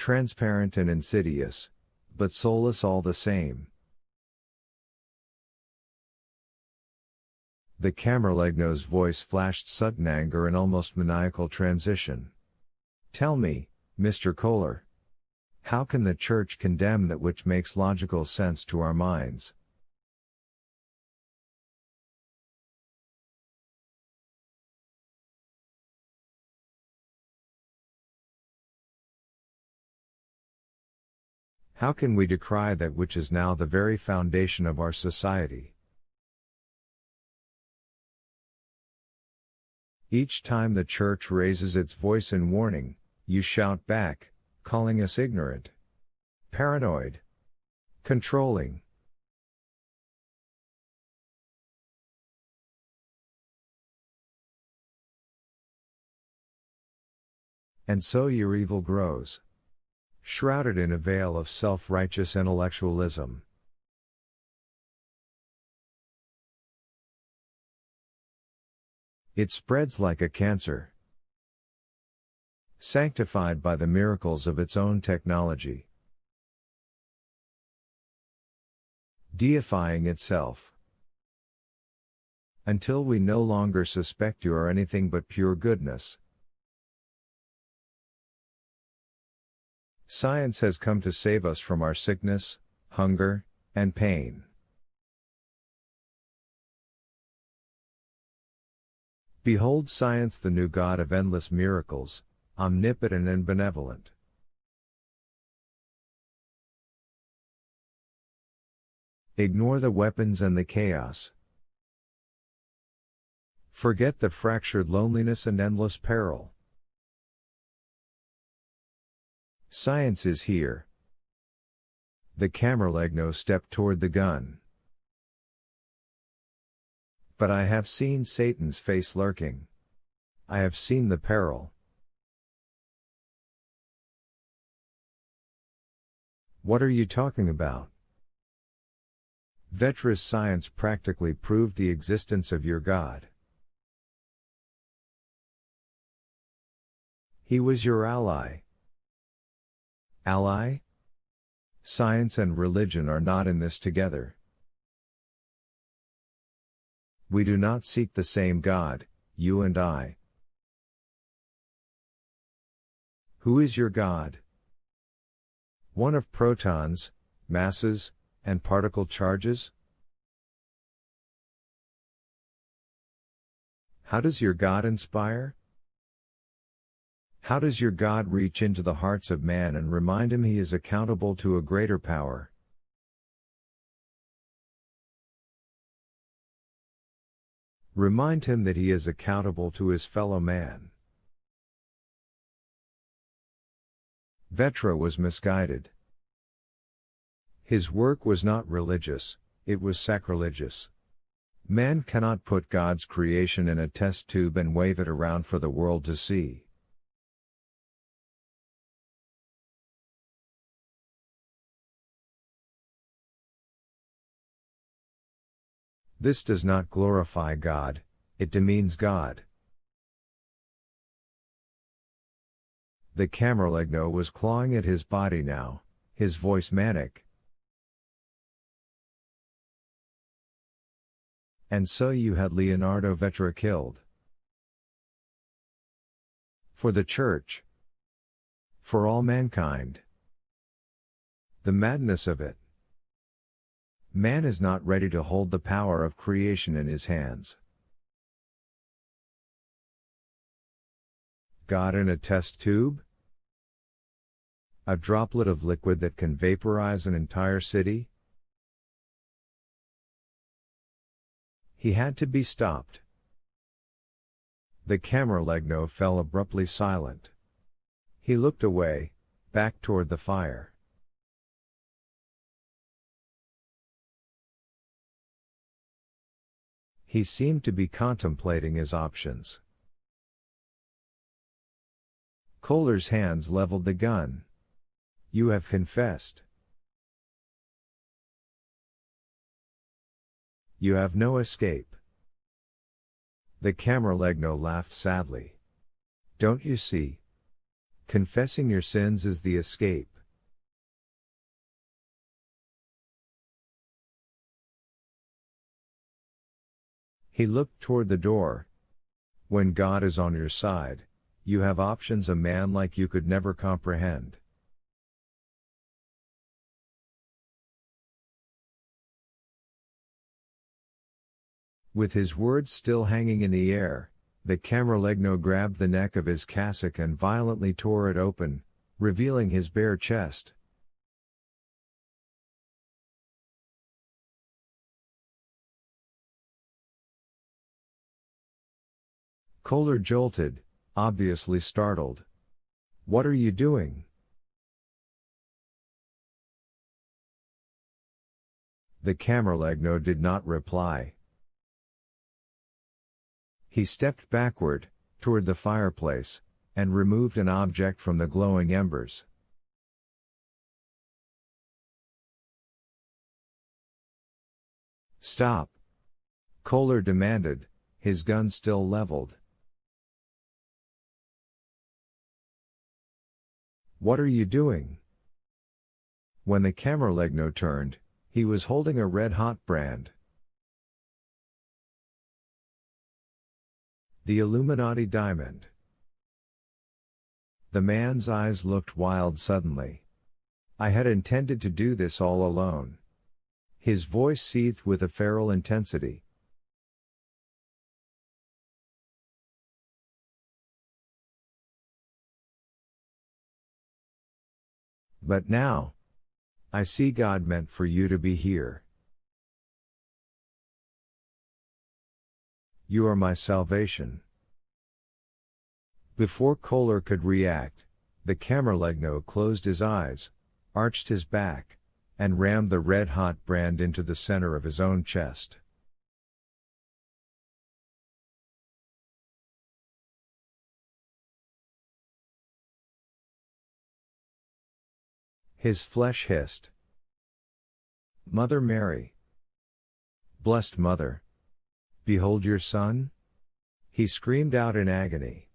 transparent and insidious, but soulless all the same. The Camerlegno's voice flashed sudden anger and almost maniacal transition. Tell me, Mr. Kohler. How can the Church condemn that which makes logical sense to our minds? How can we decry that which is now the very foundation of our society? Each time the Church raises its voice in warning, you shout back, calling us ignorant, paranoid, controlling. And so your evil grows, shrouded in a veil of self-righteous intellectualism. It spreads like a cancer, sanctified by the miracles of its own technology, deifying itself, until we no longer suspect you are anything but pure goodness. Science has come to save us from our sickness, hunger, and pain. Behold science, the new God of endless miracles, omnipotent and benevolent. Ignore the weapons and the chaos. Forget the fractured loneliness and endless peril. Science is here. The Camerlegno stepped toward the gun. But I have seen Satan's face lurking. I have seen the peril. What are you talking about? Vetra's science practically proved the existence of your God. He was your ally. Ally? Science and religion are not in this together. We do not seek the same God, you and I. Who is your God? One of protons, masses, and particle charges? How does your God inspire? How does your God reach into the hearts of man and remind him he is accountable to a greater power? Remind him that he is accountable to his fellow man. Vetra was misguided. His work was not religious, it was sacrilegious. Man cannot put God's creation in a test tube and wave it around for the world to see. This does not glorify God, it demeans God. The Camerlegno was clawing at his body now, his voice manic. And so you had Leonardo Vetra killed. For the Church. For all mankind. The madness of it. Man is not ready to hold the power of creation in his hands. God in a test tube? A droplet of liquid that can vaporize an entire city? He had to be stopped. The Camerlegno fell abruptly silent. He looked away, back toward the fire. He seemed to be contemplating his options. Kohler's hands leveled the gun. You have confessed. You have no escape. The Camerlegno laughed sadly. Don't you see? Confessing your sins is the escape. He looked toward the door. When God is on your side, you have options a man like you could never comprehend. With his words still hanging in the air, the camerlegno grabbed the neck of his cassock and violently tore it open, revealing his bare chest. Kohler jolted, obviously startled. "What are you doing?" The camerlegno did not reply. He stepped backward, toward the fireplace, and removed an object from the glowing embers. "Stop!" Kohler demanded, his gun still leveled. "What are you doing?" When the camerlegno turned, he was holding a red-hot brand. The Illuminati diamond. The man's eyes looked wild suddenly. "I had intended to do this all alone." His voice seethed with a feral intensity. "But now, I see God meant for you to be here. You are my salvation." Before Kohler could react, the camerlegno closed his eyes, arched his back, and rammed the red-hot brand into the center of his own chest. His flesh hissed. "Mother Mary! Blessed Mother! Behold your son?" He screamed out in agony.